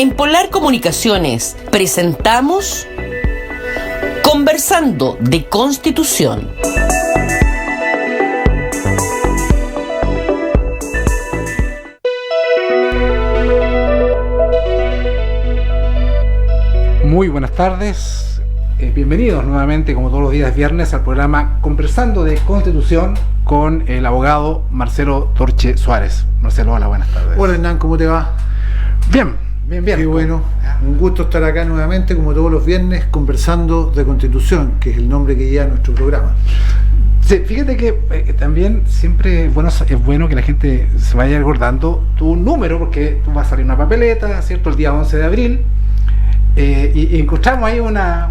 En Polar Comunicaciones presentamos Conversando de Constitución. Muy buenas tardes, bienvenidos nuevamente, como todos los días viernes, al programa Conversando de Constitución con el abogado Marcelo Torche Suárez. Marcelo, hola, buenas tardes. Hola Hernán, ¿cómo te va? Bien. Qué bueno, un gusto estar acá nuevamente, como todos los viernes, Conversando de Constitución, que es el nombre que lleva nuestro programa. Sí, fíjate que también siempre es bueno que la gente se vaya recordando tu número, porque tú vas a salir una papeleta, ¿cierto?, el día 11 de abril. Y encontramos ahí una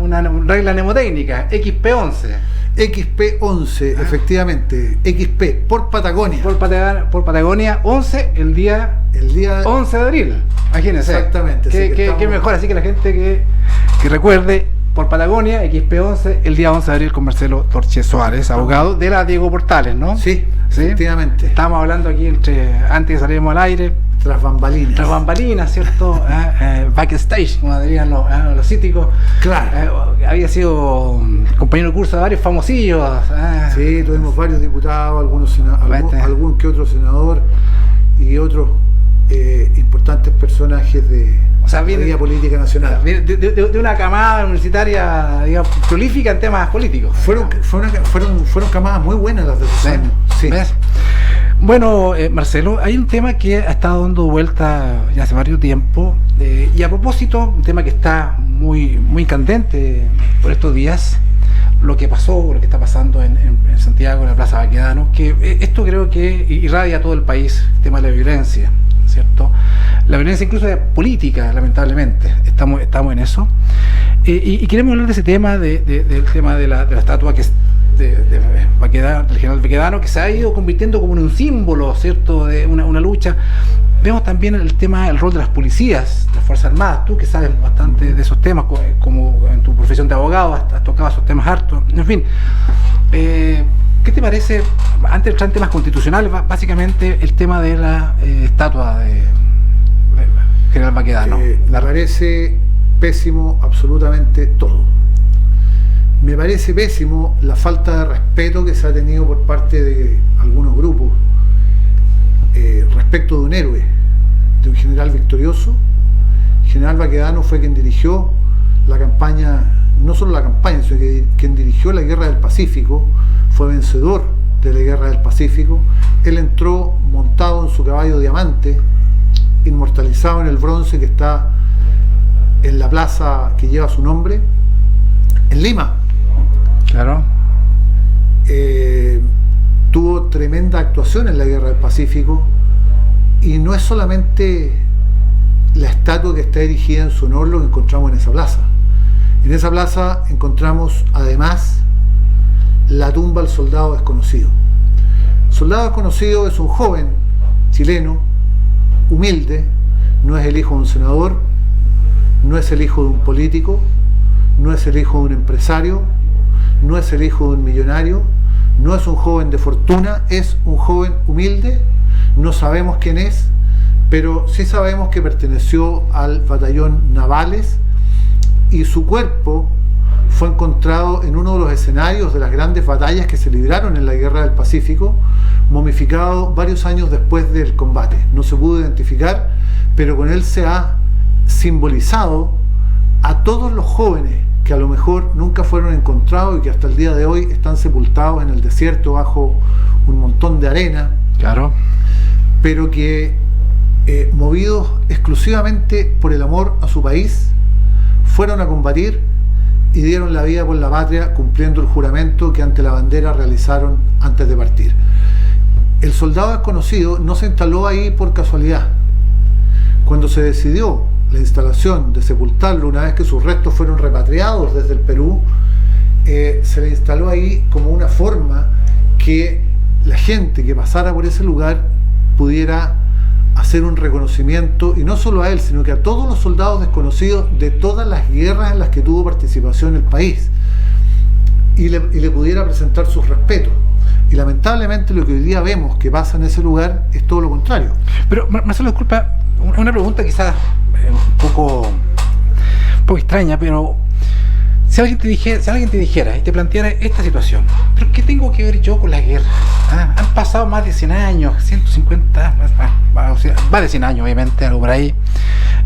regla mnemotécnica, XP11. XP11, efectivamente, XP, por Patagonia. Por Patagonia, 11, el día 11 de abril. Imagínense. Exactamente. Qué mejor, así que la gente que recuerde, por Patagonia, XP11, el día 11 de abril con Marcelo Torche Suárez, abogado de la Diego Portales, ¿no? Sí, efectivamente. Estábamos hablando aquí antes de salir al aire. Tras bambalinas, ¿cierto? Backstage, como dirían los cíticos. Claro. Había sido compañero de curso de varios famosillos. Sí, tuvimos varios diputados, algún que otro senador y otros importantes personajes de la vida política nacional. De una camada universitaria, digamos, prolífica en temas políticos. Fueron camadas muy buenas las de esos años. Sí. ¿Ves? Bueno, Marcelo, hay un tema que ha estado dando vuelta ya hace varios tiempo, y a propósito, un tema que está muy candente por estos días, lo que está pasando en Santiago, en la Plaza Baquedano, que esto creo que irradia a todo el país, el tema de la violencia, ¿cierto? La violencia incluso política, lamentablemente, estamos en eso, y queremos hablar de ese tema, del tema de la estatua que es del general Baquedano, que se ha ido convirtiendo como en un símbolo, ¿cierto?, de una lucha. Vemos también el rol de las policías, las Fuerzas Armadas, tú que sabes bastante de esos temas, como en tu profesión de abogado has tocado esos temas hartos. En fin, ¿qué te parece, antes de entrar en temas constitucionales, básicamente el tema de la estatua de general Baquedano? Me parece pésimo absolutamente todo. Me parece pésimo la falta de respeto que se ha tenido por parte de algunos grupos respecto de un héroe, de un general victorioso. El general Baquedano fue quien dirigió la campaña, no solo la campaña, sino que quien dirigió la Guerra del Pacífico, fue vencedor de la Guerra del Pacífico. Él entró montado en su caballo Diamante, inmortalizado en el bronce que está en la plaza que lleva su nombre, en Lima. Claro. Tuvo tremenda actuación en la Guerra del Pacífico, y no es solamente la estatua que está erigida en su honor lo que encontramos en esa plaza. En esa plaza encontramos además la tumba del soldado desconocido. El soldado desconocido es un joven chileno, humilde, no es el hijo de un senador, no es el hijo de un político, no es el hijo de un empresario, no es el hijo de un millonario, no es un joven de fortuna, es un joven humilde. No sabemos quién es, pero sí sabemos que perteneció al batallón Navales, y su cuerpo fue encontrado en uno de los escenarios de las grandes batallas que se libraron en la Guerra del Pacífico, momificado varios años después del combate. No se pudo identificar, pero con él se ha simbolizado a todos los jóvenes que a lo mejor nunca fueron encontrados y que hasta el día de hoy están sepultados en el desierto bajo un montón de arena. Claro. Pero que movidos exclusivamente por el amor a su país, fueron a combatir y dieron la vida por la patria, cumpliendo el juramento que ante la bandera realizaron antes de partir. El soldado desconocido no se instaló ahí por casualidad. Cuando se decidió la instalación de sepultarlo, una vez que sus restos fueron repatriados desde el Perú, se le instaló ahí como una forma que la gente que pasara por ese lugar pudiera hacer un reconocimiento, y no solo a él, sino que a todos los soldados desconocidos de todas las guerras en las que tuvo participación el país, y le pudiera presentar sus respetos. Y lamentablemente lo que hoy día vemos que pasa en ese lugar es todo lo contrario. Pero Marcelo, disculpa, una pregunta quizás un poco extraña, pero si alguien te dijera y te planteara esta situación, ¿pero qué tengo que ver yo con la guerra? Han pasado más de 100 años, 150, más de 100 años obviamente, algo por ahí,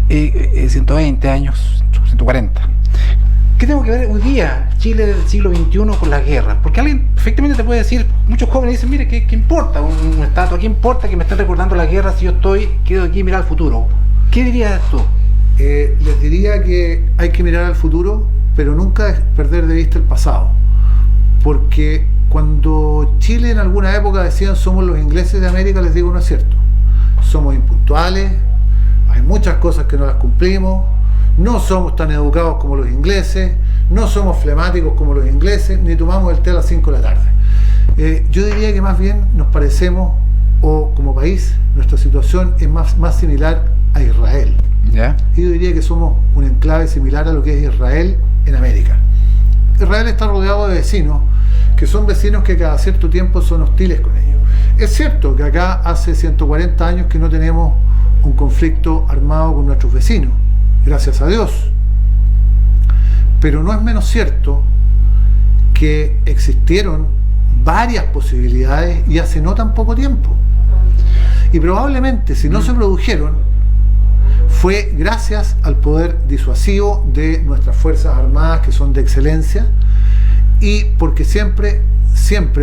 120 años, 140. ¿Qué tengo que ver hoy día, Chile del siglo XXI, con la guerra? Porque alguien perfectamente te puede decir, muchos jóvenes dicen, mire, ¿qué importa un estatua? ¿Qué importa que me estén recordando la guerra si yo quedo aquí y mirar al futuro? ¿Qué dirías tú? Les diría que hay que mirar al futuro, pero nunca perder de vista el pasado. Porque cuando Chile en alguna época decían somos los ingleses de América, les digo, no es cierto. Somos impuntuales, hay muchas cosas que no las cumplimos, no somos tan educados como los ingleses, no somos flemáticos como los ingleses, ni tomamos el té a las 5 de la tarde. Yo diría que más bien nos parecemos, o como país, nuestra situación es más similar a Israel. ¿Ya? Yo diría que somos un enclave similar a lo que es Israel en América. Israel está rodeado de vecinos, que son vecinos que cada cierto tiempo son hostiles con ellos. Es cierto que acá hace 140 años que no tenemos un conflicto armado con nuestros vecinos, gracias a Dios. Pero no es menos cierto que existieron varias posibilidades y hace no tan poco tiempo. Y probablemente si no se produjeron, fue gracias al poder disuasivo de nuestras Fuerzas Armadas, que son de excelencia, y porque siempre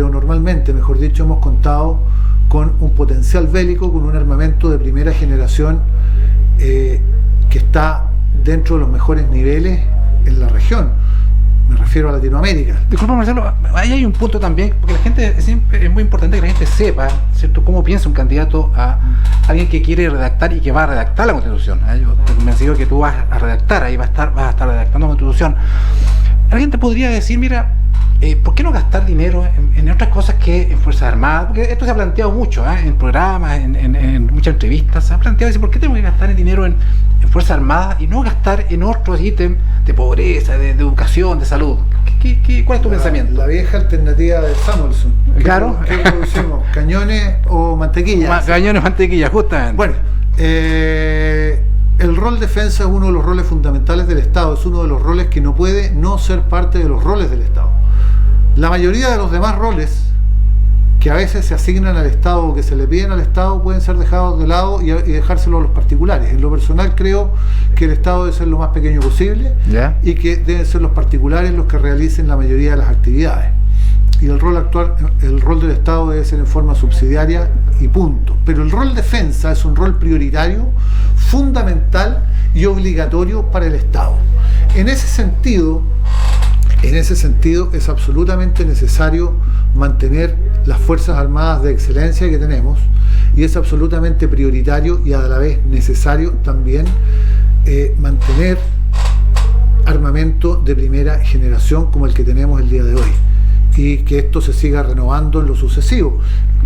o normalmente, mejor dicho, hemos contado con un potencial bélico, con un armamento de primera generación que está dentro de los mejores niveles en la región. Me refiero a Latinoamérica. Disculpa, Marcelo, ahí hay un punto también, porque la gente es muy importante que la gente sepa, ¿cierto?, cómo piensa un candidato a alguien que quiere redactar y que va a redactar la Constitución. Yo estoy convencido que tú vas a redactar, ahí vas a estar redactando la Constitución. Alguien te podría decir, mira, ¿por qué no gastar dinero en otras cosas que en Fuerzas Armadas? Porque esto se ha planteado mucho, en programas, en muchas entrevistas, se ha planteado, ¿por qué tengo que gastar el dinero en Fuerzas Armadas y no gastar en otros ítems de pobreza, de educación, de salud? ¿Cuál es tu pensamiento? La vieja alternativa de Samuelson. Claro. ¿Qué producimos? ¿Cañones o mantequilla? Cañones o mantequilla, justamente. Bueno, el rol defensa es uno de los roles fundamentales del Estado, es uno de los roles que no puede no ser parte de los roles del Estado. La mayoría de los demás roles que a veces se asignan al Estado o que se le piden al Estado pueden ser dejados de lado y dejárselo a los particulares. En lo personal creo que el Estado debe ser lo más pequeño posible, ¿ya?, y que deben ser los particulares los que realicen la mayoría de las actividades. Y el rol del Estado debe ser en forma subsidiaria y punto. Pero el rol defensa es un rol prioritario, fundamental y obligatorio para el Estado. En ese sentido es absolutamente necesario mantener las Fuerzas Armadas de excelencia que tenemos, y es absolutamente prioritario y a la vez necesario también mantener armamento de primera generación como el que tenemos el día de hoy, y que esto se siga renovando en lo sucesivo.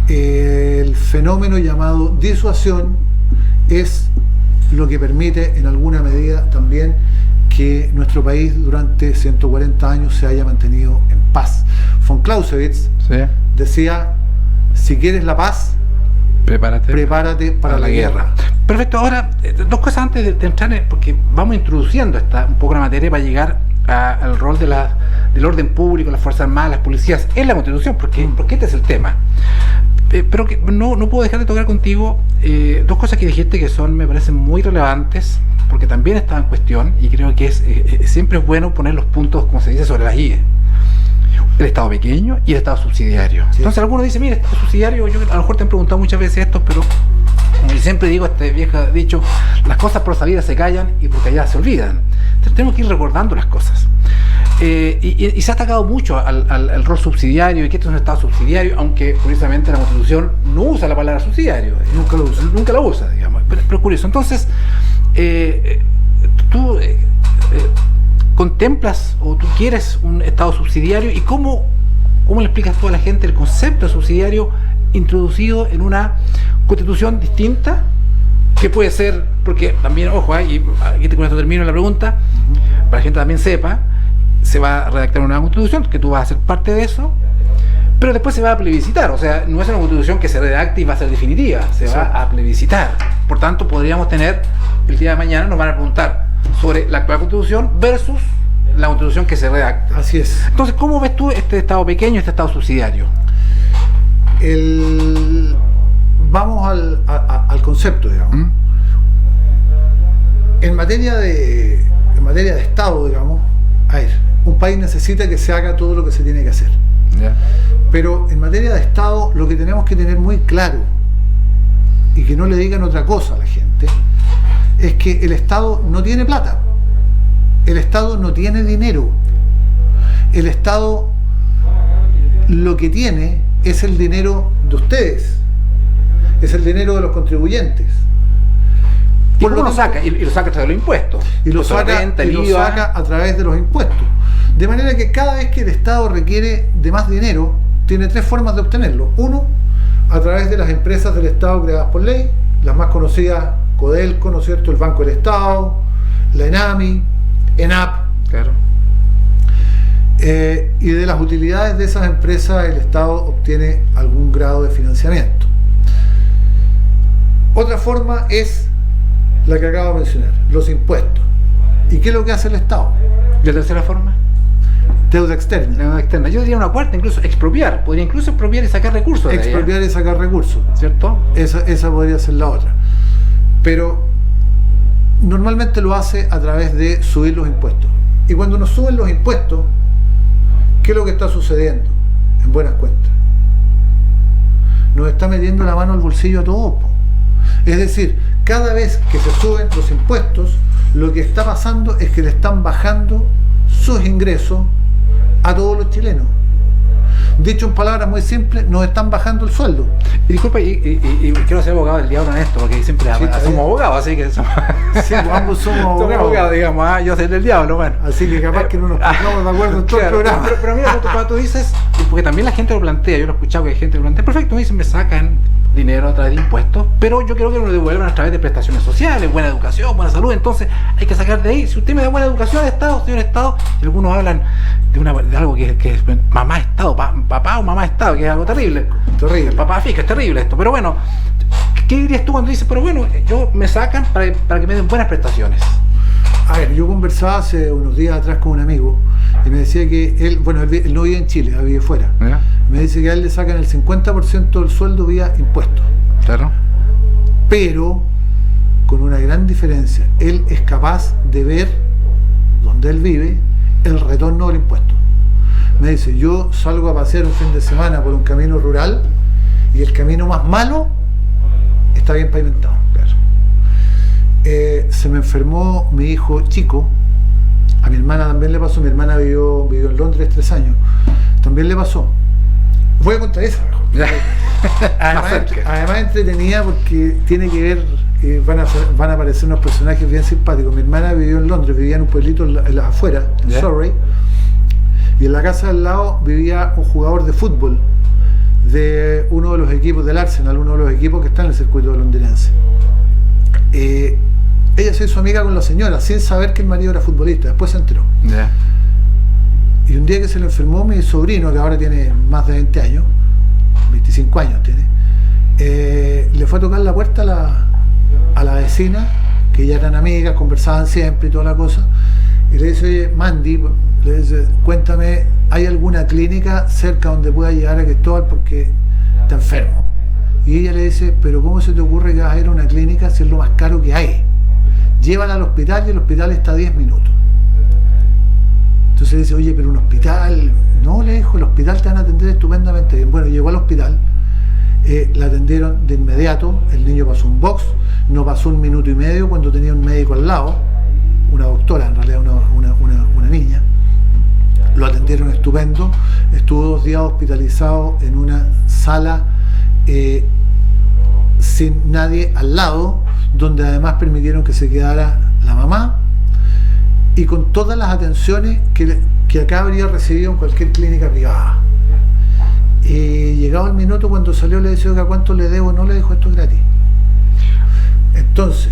El fenómeno llamado disuasión es lo que permite en alguna medida también que nuestro país durante 140 años se haya mantenido en paz. Von Clausewitz decía, si quieres la paz, prepárate para la guerra. Perfecto. Ahora, dos cosas antes de entrar, porque vamos introduciendo un poco la materia para llegar al rol del orden público, las Fuerzas Armadas, las policías, en la Constitución, porque este es el tema. Pero que no puedo dejar de tocar contigo dos cosas que dijiste que me parecen muy relevantes, porque también está en cuestión, y creo que siempre es bueno poner los puntos, como se dice, sobre las IE. El Estado pequeño y el Estado subsidiario. Sí. Entonces algunos dicen, mira, el Estado subsidiario, yo a lo mejor te han preguntado muchas veces esto, pero como yo siempre digo, este viejo dicho, las cosas por salida se callan y por callar se olvidan. Entonces tenemos que ir recordando las cosas. Y se ha atacado mucho al rol subsidiario, y que esto es un Estado subsidiario, aunque curiosamente la Constitución no usa la palabra subsidiario. Nunca la usa, digamos. Pero curioso. Entonces, tú contemplas o tú quieres un Estado subsidiario, y ¿cómo le explicas tú a la gente el concepto de subsidiario introducido en una Constitución distinta? Que puede ser, porque también, ojo, y con esto termino la pregunta, para que la gente también sepa, se va a redactar una Constitución, que tú vas a ser parte de eso, pero después se va a plebiscitar. O sea, no es una Constitución que se redacte y va a ser definitiva, se va a plebiscitar. Por tanto, podríamos tener, el día de mañana nos van a preguntar sobre la actual Constitución versus la Constitución que se redacta. Así es. Entonces, ¿cómo ves tú este Estado pequeño, este Estado subsidiario? Vamos al concepto, digamos. En materia de Estado, digamos, a ver, un país necesita que se haga todo lo que se tiene que hacer. Yeah. Pero en materia de Estado, lo que tenemos que tener muy claro, y que no le digan otra cosa a la gente, es que el Estado no tiene plata, el Estado no tiene dinero, el Estado lo que tiene es el dinero de ustedes, es el dinero de los contribuyentes. ¿Y cómo lo saca? Y lo saca a través de los impuestos. Y lo saca a través de los impuestos. De manera que cada vez que el Estado requiere de más dinero, tiene tres formas de obtenerlo. Uno, a través de las empresas del Estado creadas por ley, las más conocidas, Codelco, ¿no es cierto?, el Banco del Estado, la ENAMI, ENAP. Claro. Y de las utilidades de esas empresas el Estado obtiene algún grado de financiamiento. Otra forma es la que acabo de mencionar, los impuestos. ¿Y qué es lo que hace el Estado? ¿Y la tercera forma? Deuda externa. Deuda externa. Yo diría una cuarta, incluso expropiar. Podría incluso expropiar y sacar recursos. Expropiar y sacar recursos. ¿Cierto? Esa podría ser la otra. Pero normalmente lo hace a través de subir los impuestos. Y cuando nos suben los impuestos, ¿qué es lo que está sucediendo? En buenas cuentas, nos está metiendo la mano al bolsillo a todos. Es decir, cada vez que se suben los impuestos, lo que está pasando es que le están bajando sus ingresos a todos los chilenos. Dicho en palabras muy simples, nos están bajando el sueldo. Y disculpa, y quiero ser abogado del diablo en esto, porque siempre somos abogados, así que somos... Sí, ambos somos abogados, digamos, yo soy del diablo, bueno. Así que capaz que no nos pongamos de acuerdo en todo el programa. Pero mira, cuando tú dices, porque también la gente lo plantea, yo lo he escuchado que hay gente que lo plantea, perfecto, me dicen, me sacan dinero a través de impuestos, pero yo creo que nos lo devuelvan a través de prestaciones sociales, buena educación, buena salud, entonces hay que sacar de ahí. Si usted me da buena educación de Estado, señor Estado, y algunos hablan de algo que es mamá Estado, papá o mamá Estado, que es algo terrible. Terrible. Papá fija, es terrible esto, pero bueno, ¿qué dirías tú cuando dices, pero bueno, yo me sacan para que me den buenas prestaciones? A ver, yo conversaba hace unos días atrás con un amigo y me decía que él no vive en Chile, vive fuera. ¿Ya? Me dice que a él le sacan el 50% del sueldo vía impuestos. Claro. Pero con una gran diferencia, él es capaz de ver donde él vive el retorno del impuesto. Me dice, yo salgo a pasear un fin de semana por un camino rural y el camino más malo está bien pavimentado. Claro. Se me enfermó mi hijo chico, a mi hermana también le pasó, mi hermana vivió en Londres 3 años, también le pasó. Voy a contar esa mejor. Además entretenida porque tiene que ver, van a aparecer unos personajes bien simpáticos. Mi hermana vivió en Londres, vivía en un pueblito afuera, en Surrey, y en la casa al lado vivía un jugador de fútbol de uno de los equipos del Arsenal, uno de los equipos que está en el circuito londinense. Ella se hizo amiga con la señora sin saber que el marido era futbolista, después se enteró. Yeah. Y un día que se le enfermó mi sobrino, que ahora tiene más de 20 años, 25 años tiene, le fue a tocar la puerta a la vecina, que ya eran amigas, conversaban siempre y toda la cosa, y le dice, oye, Mandy, le dice, cuéntame, ¿hay alguna clínica cerca donde pueda llegar a Cristóbal porque está enfermo? Y ella le dice, pero ¿cómo se te ocurre que vas a ir a una clínica si es lo más caro que hay? Llévala al hospital y el hospital está a 10 minutos. Entonces le dice, oye, pero un hospital... No, le dijo, el hospital te van a atender estupendamente bien. Bueno, llegó al hospital, la atendieron de inmediato, el niño pasó un box, no pasó 1 minuto y medio cuando tenía un médico al lado, una doctora, en realidad una niña, lo atendieron estupendo, estuvo 2 días hospitalizado en una sala sin nadie al lado, donde además permitieron que se quedara la mamá y con todas las atenciones que acá habría recibido en cualquier clínica privada. Y llegado el minuto, cuando salió, le decía, oiga, ¿cuánto le debo? No, le dijo, esto es gratis. Entonces,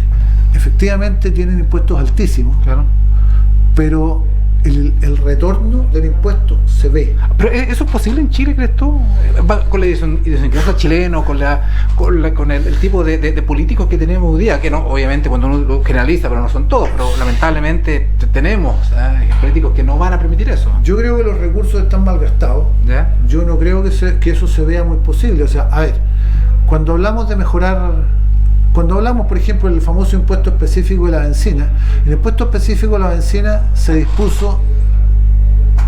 efectivamente tienen impuestos altísimos, claro, pero el retorno del impuesto se ve. Pero ¿eso es posible en Chile, crees tú? Con la idiosincrasia chilena, con el tipo de políticos que tenemos hoy día, que no, obviamente cuando uno lo generaliza, pero no son todos, pero lamentablemente tenemos políticos que no van a permitir eso. Yo creo que los recursos están malgastados. ¿Ya? Yo no creo que eso se vea muy posible. O sea, a ver, cuando hablamos de mejorar... Cuando hablamos, por ejemplo, del famoso impuesto específico de la bencina, el impuesto específico de la bencina se dispuso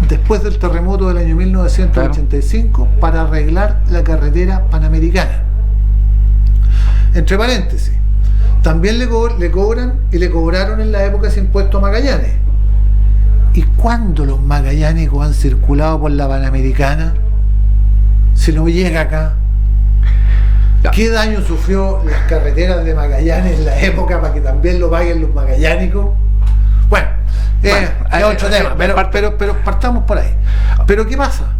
después del terremoto del año 1985 para arreglar la carretera panamericana. Entre paréntesis, también le cobran y le cobraron en la época ese impuesto a Magallanes. ¿Y cuándo los magallánicos han circulado por la panamericana? Si no llega acá. ¿Qué daño sufrió las carreteras de Magallanes en la época para que también lo paguen los magallánicos? Bueno, es otro tema, pero partamos por ahí. Pero ¿qué pasa?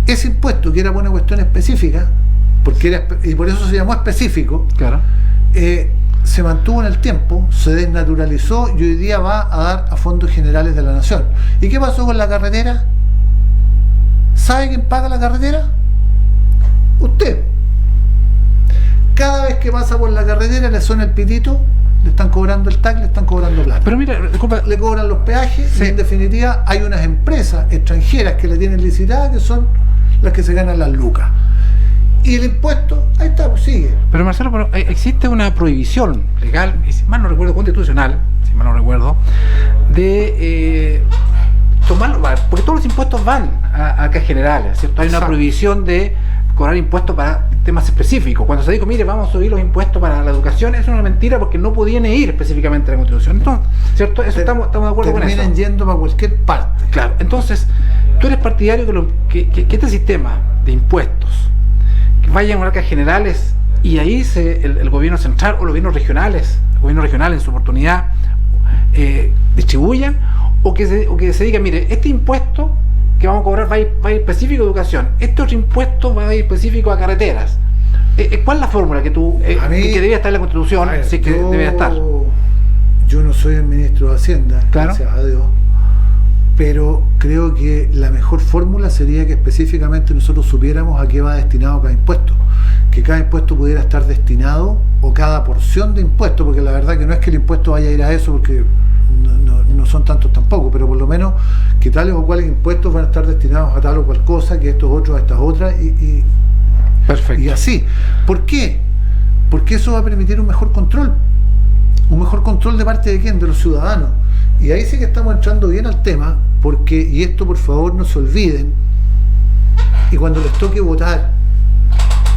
Ese impuesto, que era por una cuestión específica, y por eso se llamó específico, claro, se mantuvo en el tiempo, se desnaturalizó y hoy día va a dar a fondos generales de la nación. ¿Y qué pasó con la carretera? ¿Sabe quién paga la carretera? Usted. Cada vez que pasa por la carretera le suena el pitito, le están cobrando el TAC, le están cobrando plata. Pero mira, disculpa, le cobran los peajes, sí. Y en definitiva hay unas empresas extranjeras que la tienen licitada, que son las que se ganan las lucas. Y el impuesto, ahí está, pues sigue. Pero Marcelo, existe una prohibición legal, si mal no recuerdo, constitucional, si mal no recuerdo, de tomarlo, porque todos los impuestos van a cajas generales, ¿cierto? Hay una prohibición de cobrar impuestos para temas específicos. Cuando se dijo, mire, vamos a subir los impuestos para la educación, eso es una mentira porque no podían ir específicamente a la Constitución. Entonces, ¿cierto? Eso estamos de acuerdo con eso. Terminan yendo para cualquier parte. Claro, entonces, tú eres partidario que este sistema de impuestos que vayan a marcas generales y ahí el gobierno central o los gobiernos regionales, el gobierno regional en su oportunidad, distribuyan, o que se diga, mire, este impuesto que vamos a cobrar va a ir específico a educación, este otro impuesto va a ir específico a carreteras. ¿Cuál es la fórmula que tú que debía estar en la Constitución? Si es que debía estar. Yo no soy el ministro de Hacienda, claro, gracias a Dios, pero creo que la mejor fórmula sería que específicamente nosotros supiéramos a qué va destinado cada impuesto, que cada impuesto pudiera estar destinado, o cada porción de impuesto, porque la verdad que no es que el impuesto vaya a ir a eso, porque no son tantos tampoco, pero por lo menos que tales o cuales impuestos van a estar destinados a tal o cual cosa, que estos otros a estas otras, perfecto. Y así. ¿Por qué? Porque eso va a permitir un mejor control de parte de quién, de los ciudadanos. Y ahí sí que estamos entrando bien al tema, porque, y esto por favor no se olviden, y cuando les toque votar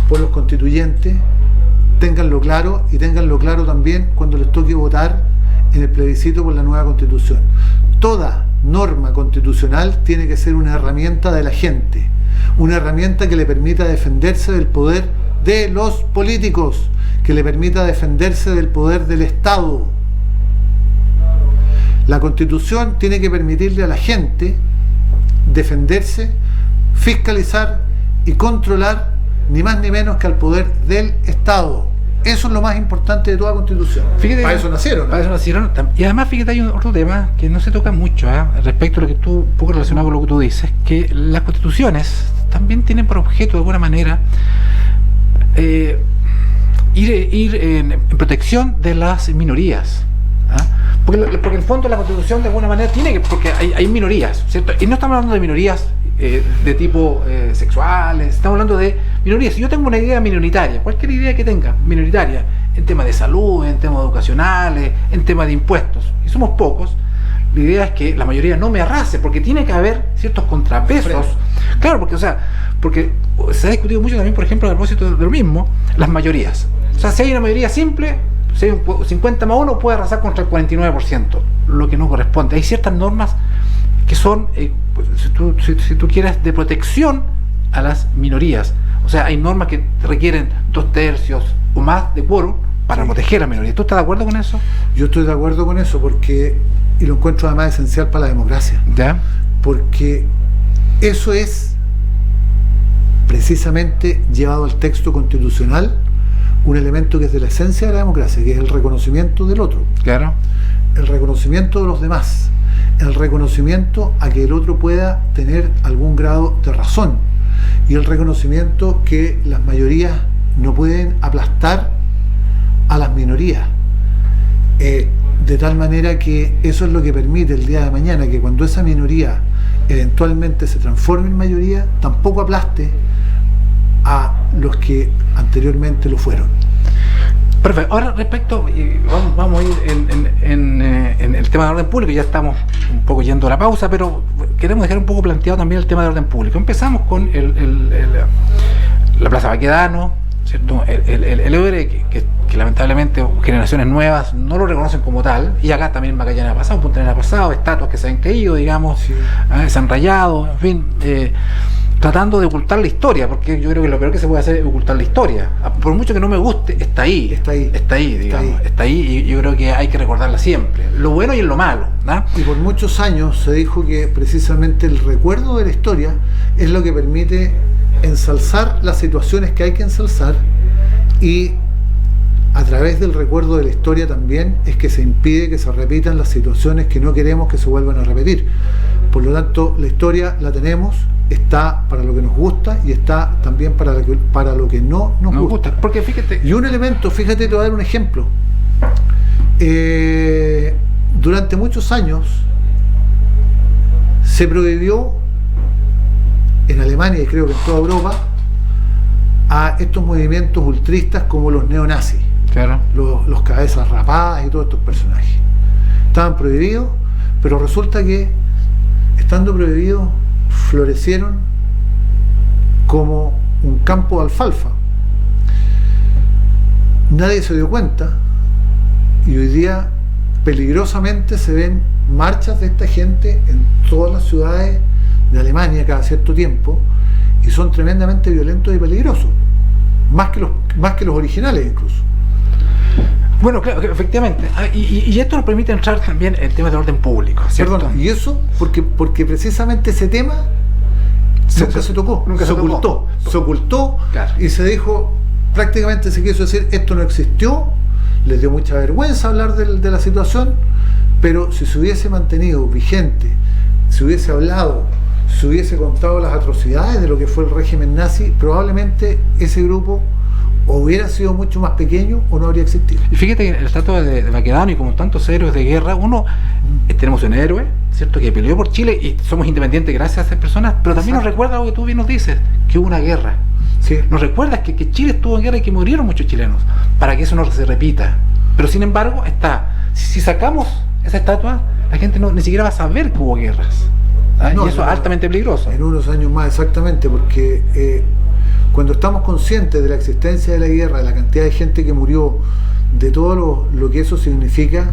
por los constituyentes, ténganlo claro, y ténganlo claro también cuando les toque votar en el plebiscito por la nueva Constitución. Toda norma constitucional tiene que ser una herramienta de la gente, una herramienta que le permita defenderse del poder de los políticos, que le permita defenderse del poder del Estado. La Constitución tiene que permitirle a la gente defenderse, fiscalizar y controlar ni más ni menos que al poder del Estado. Eso es lo más importante de toda Constitución. Fíjate, para eso nacieron, ¿no? Para eso nacieron. Y además, fíjate, hay otro tema que no se toca mucho, respecto a lo que tú, un poco relacionado con lo que tú dices, que las constituciones también tienen por objeto, de alguna manera, ir en protección de las minorías. Porque en el fondo la Constitución de alguna manera tiene que, porque hay minorías, ¿cierto? Y no estamos hablando de minorías de tipo sexuales, estamos hablando de minorías. Si yo tengo una idea minoritaria, cualquier idea que tenga minoritaria, en temas de salud, en temas educacionales, en temas de impuestos, y somos pocos, la idea es que la mayoría no me arrase, porque tiene que haber ciertos contrapesos. Claro, porque se ha discutido mucho también, por ejemplo, a propósito de lo mismo, las mayorías. O sea, si hay una mayoría simple, si hay un 50+1 puede arrasar contra el 49%, lo que no corresponde. Hay ciertas normas que son, si tú quieres, de protección a las minorías. O sea, hay normas que requieren 2/3 o más de quórum para proteger a las minorías. ¿Tú estás de acuerdo con eso? Yo estoy de acuerdo con eso, y lo encuentro además esencial para la democracia. ¿Ya? Porque eso es precisamente llevado al texto constitucional, un elemento que es de la esencia de la democracia, que es el reconocimiento del otro, claro, el reconocimiento de los demás, el reconocimiento a que el otro pueda tener algún grado de razón y el reconocimiento que las mayorías no pueden aplastar a las minorías, de tal manera que eso es lo que permite el día de mañana que cuando esa minoría eventualmente se transforme en mayoría, tampoco aplaste a los que anteriormente lo fueron. Perfecto. Ahora respecto, vamos a ir en el tema de orden público, ya estamos un poco yendo a la pausa, pero queremos dejar un poco planteado también el tema de orden público. Empezamos con la Plaza Baquedano, ¿cierto? El héroe que lamentablemente generaciones nuevas no lo reconocen como tal, y acá también en Magallanes ha pasado, en Punta Arenas ha pasado, estatuas que se han caído, digamos, sí. Se han rayado, en fin, tratando de ocultar la historia, porque yo creo que lo peor que se puede hacer es ocultar la historia. Por mucho que no me guste, está ahí, digamos, está ahí, y yo creo que hay que recordarla siempre, lo bueno y lo malo, ¿no? Y por muchos años se dijo que precisamente el recuerdo de la historia es lo que permite ensalzar las situaciones que hay que ensalzar, y a través del recuerdo de la historia también es que se impide que se repitan las situaciones que no queremos que se vuelvan a repetir. Por lo tanto, la historia la tenemos, está para lo que nos gusta y está también para lo que no nos gusta. Porque fíjate, y un elemento, fíjate, te voy a dar un ejemplo. Durante muchos años se prohibió en Alemania y creo que en toda Europa a estos movimientos ultristas como los neonazis, claro, los cabezas rapadas y todos estos personajes. Estaban prohibidos, pero resulta que estando prohibidos florecieron como un campo de alfalfa. Nadie se dio cuenta y hoy día peligrosamente se ven marchas de esta gente en todas las ciudades de Alemania cada cierto tiempo, y son tremendamente violentos y peligrosos, más que los originales incluso. Bueno, claro, efectivamente, y esto nos permite entrar también en temas de orden público, ¿cierto? Perdón, y eso porque precisamente ese tema nunca se tocó, se ocultó, claro. Y se dijo, prácticamente se quiso decir, esto no existió, les dio mucha vergüenza hablar de la situación, pero si se hubiese mantenido vigente, si hubiese hablado, si hubiese contado las atrocidades de lo que fue el régimen nazi, probablemente ese grupo o hubiera sido mucho más pequeño o no habría existido. Y fíjate que en el estatua de Baquedano y como tantos héroes de guerra, tenemos un héroe, ¿cierto?, que peleó por Chile y somos independientes gracias a esas personas, pero también nos recuerda lo que tú bien nos dices, que hubo una guerra. Sí. Nos recuerdas que Chile estuvo en guerra y que murieron muchos chilenos, para que eso no se repita. Pero sin embargo, si sacamos esa estatua, la gente ni siquiera va a saber que hubo guerras. Y eso es altamente peligroso. En unos años más, exactamente, porque cuando estamos conscientes de la existencia de la guerra, de la cantidad de gente que murió, de todo lo que eso significa,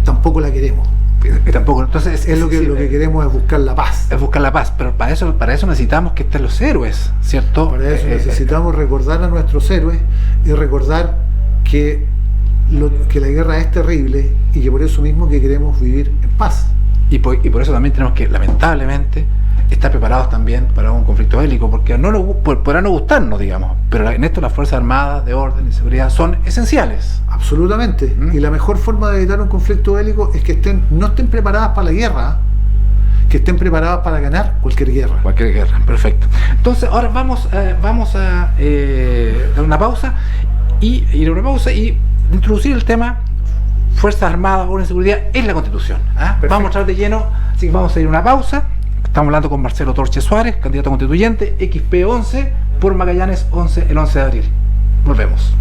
tampoco la queremos. Tampoco. Entonces lo que queremos es buscar la paz. Es buscar la paz, pero para eso necesitamos que estén los héroes, ¿cierto? Para eso necesitamos recordar a nuestros héroes y recordar que la guerra es terrible y que por eso mismo que queremos vivir en paz. Y por eso también tenemos que, lamentablemente, estar preparados también para un conflicto bélico, porque podrá no gustarnos, digamos, pero en esto las Fuerzas Armadas de orden y seguridad son esenciales. Absolutamente. Y la mejor forma de evitar un conflicto bélico es que no estén preparadas para la guerra, que estén preparadas para ganar cualquier guerra. Cualquier guerra, perfecto. Entonces ahora vamos a dar una pausa y introducir el tema Fuerzas Armadas, Orden y Seguridad en la Constitución. Vamos a entrar de lleno, así que vamos a ir a una pausa. Estamos hablando con Marcelo Torche Suárez, candidato constituyente, XP 11 por Magallanes 11, el 11 de abril. Volvemos.